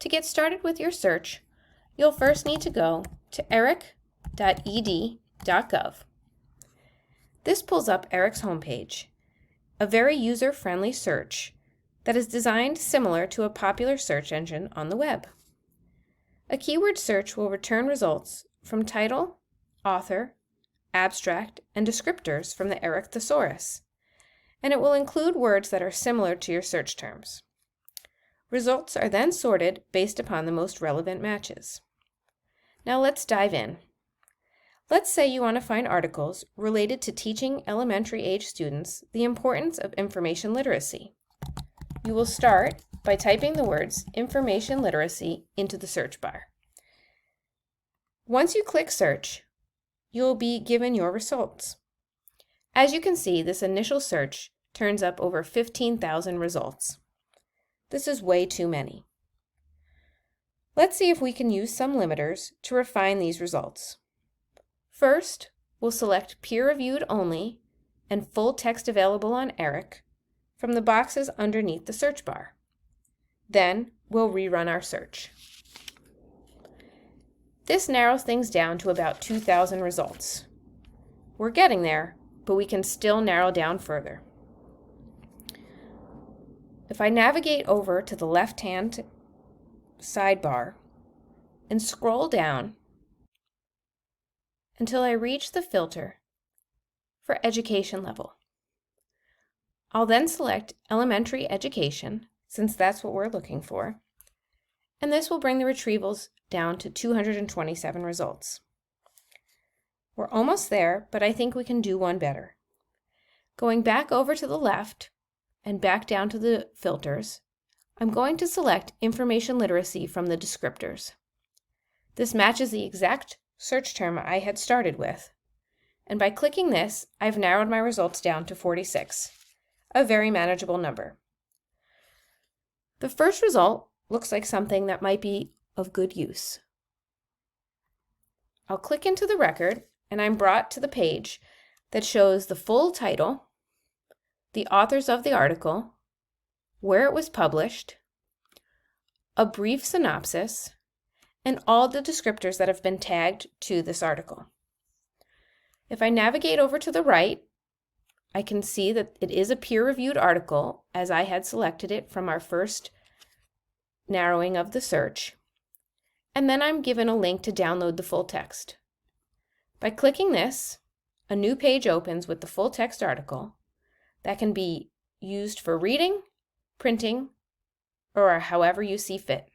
To get started with your search, you'll first need to go to eric.ed.gov. This pulls up ERIC's homepage, a very user-friendly search that is designed similar to a popular search engine on the web. A keyword search will return results from title, author, abstract, and descriptors from the ERIC Thesaurus, and it will include words that are similar to your search terms. Results are then sorted based upon the most relevant matches. Now let's dive in. Let's say you want to find articles related to teaching elementary age students the importance of information literacy. You will start by typing the words information literacy into the search bar. Once you click search, you will be given your results. As you can see, this initial search turns up over 15,000 results. This is way too many. Let's see if we can use some limiters to refine these results. First, we'll select peer-reviewed only and full text available on ERIC from the boxes underneath the search bar. Then, we'll rerun our search. This narrows things down to about 2,000 results. We're getting there, but we can still narrow down further. If I navigate over to the left-hand sidebar and scroll down until I reach the filter for education level. I'll then select elementary education, since that's what we're looking for, and this will bring the retrievals down to 227 results. We're almost there, but I think we can do one better. Going back over to the left and back down to the filters, I'm going to select information literacy from the descriptors. This matches the exact search term I had started with, and by clicking this, I've narrowed my results down to 46, a very manageable number. The first result looks like something that might be of good use. I'll click into the record, and I'm brought to the page that shows the full title, the authors of the article, where it was published, a brief synopsis, and all the descriptors that have been tagged to this article. If I navigate over to the right, I can see that it is a peer-reviewed article as I had selected it from our first narrowing of the search, and then I'm given a link to download the full text. By clicking this, a new page opens with the full text article that can be used for reading, printing, or however you see fit.